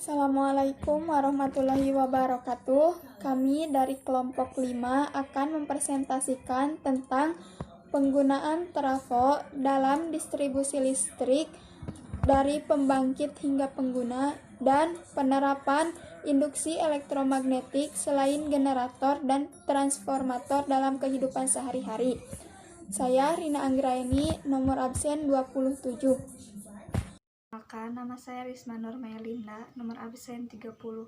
Assalamualaikum warahmatullahi wabarakatuh. Kami dari kelompok 5 akan mempresentasikan tentang penggunaan trafo dalam distribusi listrik dari pembangkit hingga pengguna dan penerapan induksi elektromagnetik selain generator dan transformator dalam kehidupan sehari-hari. Saya Rina Anggraeni, nomor absen 27. Nama saya Risma Nurmelinda, nomor absen 30.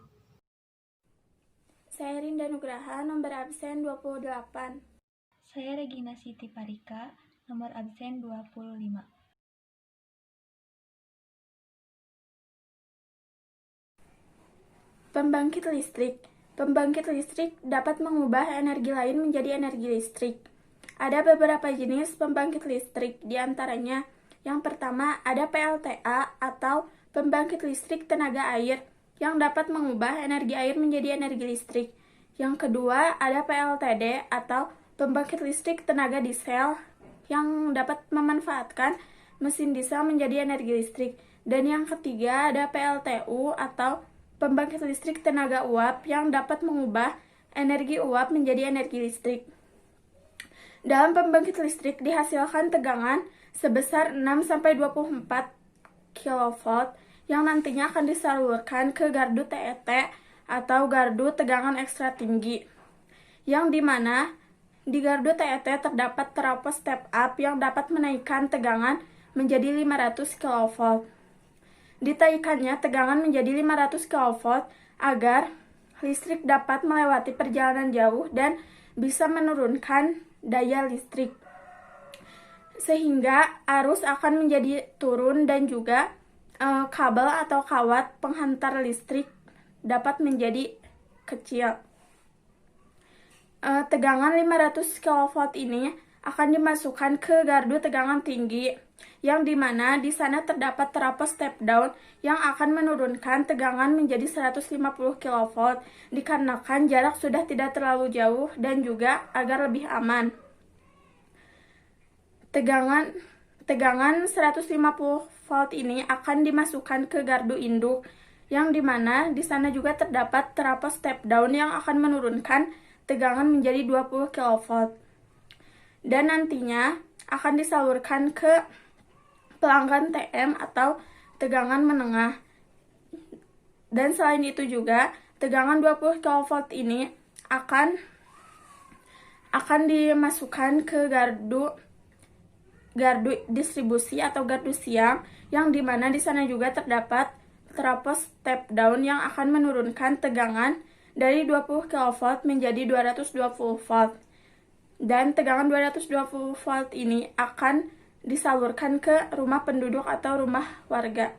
Saya Rinda Nugraha, nomor absen 28. Saya Regina Siti Parika, nomor absen 25. Pembangkit listrik. Pembangkit listrik dapat mengubah energi lain menjadi energi listrik. Ada beberapa jenis pembangkit listrik, di antaranya yang pertama ada PLTA atau pembangkit listrik tenaga air yang dapat mengubah energi air menjadi energi listrik. Yang kedua ada PLTD atau pembangkit listrik tenaga diesel yang dapat memanfaatkan mesin diesel menjadi energi listrik. Dan yang ketiga ada PLTU atau pembangkit listrik tenaga uap yang dapat mengubah energi uap menjadi energi listrik. Dalam pembangkit listrik dihasilkan tegangan sebesar 6-24 kV yang nantinya akan disalurkan ke gardu TET atau gardu tegangan ekstra tinggi, yang dimana di gardu TET terdapat trafo step up yang dapat menaikkan tegangan menjadi 500 kV. Ditaikannya tegangan menjadi 500 kV agar listrik dapat melewati perjalanan jauh dan bisa menurunkan daya listrik, sehingga arus akan menjadi turun dan juga kabel atau kawat penghantar listrik dapat menjadi kecil. Tegangan 500 kV ini akan dimasukkan ke gardu tegangan tinggi, yang dimana di sana terdapat trafo step down yang akan menurunkan tegangan menjadi 150 kV dikarenakan jarak sudah tidak terlalu jauh dan juga agar lebih aman. Tegangan 150 volt ini akan dimasukkan ke gardu induk, yang dimana di sana juga terdapat trafo step down yang akan menurunkan tegangan menjadi 20 kV. Dan nantinya akan disalurkan ke pelanggan TM atau tegangan menengah. Dan selain itu juga tegangan 20 kV ini akan dimasukkan ke gardu distribusi atau gardu siang, yang dimana di sana juga terdapat trafo step down yang akan menurunkan tegangan dari 20 kV menjadi 220 volt. Dan tegangan 220 volt ini akan disalurkan ke rumah penduduk atau rumah warga.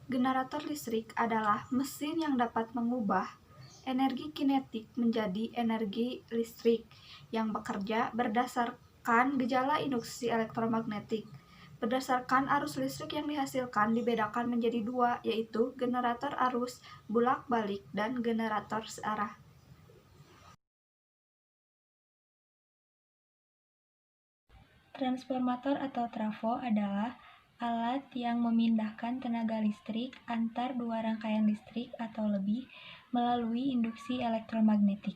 Generator listrik adalah mesin yang dapat mengubah energi kinetik menjadi energi listrik yang bekerja berdasarkan gejala induksi elektromagnetik. Berdasarkan arus listrik yang dihasilkan dibedakan menjadi dua, yaitu generator arus bolak-balik dan generator searah. Transformator atau trafo adalah alat yang memindahkan tenaga listrik antar dua rangkaian listrik atau lebih melalui induksi elektromagnetik.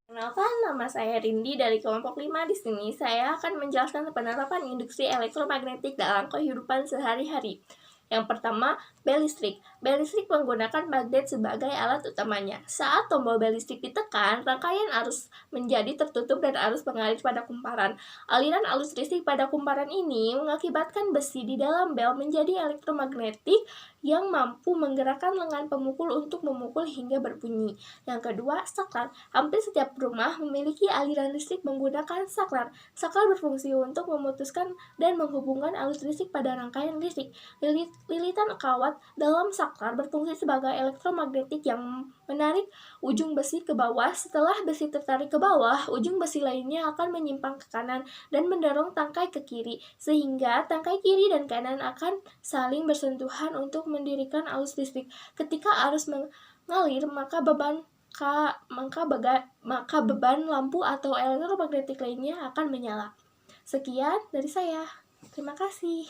Perkenalkan, nama saya Rindi dari kelompok 5. Di sini saya akan menjelaskan penerapan induksi elektromagnetik dalam kehidupan sehari-hari. Yang pertama, bel listrik. Bel listrik menggunakan magnet sebagai alat utamanya. Saat tombol bel listrik ditekan, rangkaian arus menjadi tertutup dan arus mengalir pada kumparan. Aliran arus listrik pada kumparan ini mengakibatkan besi di dalam bel menjadi elektromagnetik yang mampu menggerakkan lengan pemukul untuk memukul hingga berbunyi. Yang kedua, saklar. Hampir setiap rumah memiliki aliran listrik menggunakan saklar. Saklar berfungsi untuk memutuskan dan menghubungkan arus listrik pada rangkaian listrik. Lilitan kawat dalam saklar berfungsi sebagai elektromagnetik yang menarik ujung besi ke bawah. Setelah besi tertarik ke bawah, ujung besi lainnya akan menyimpang ke kanan dan mendorong tangkai ke kiri, sehingga tangkai kiri dan kanan akan saling bersentuhan untuk mendirikan arus listrik. Ketika arus mengalir, maka beban lampu atau elektromagnetik lainnya akan menyala. Sekian dari saya. Terima kasih.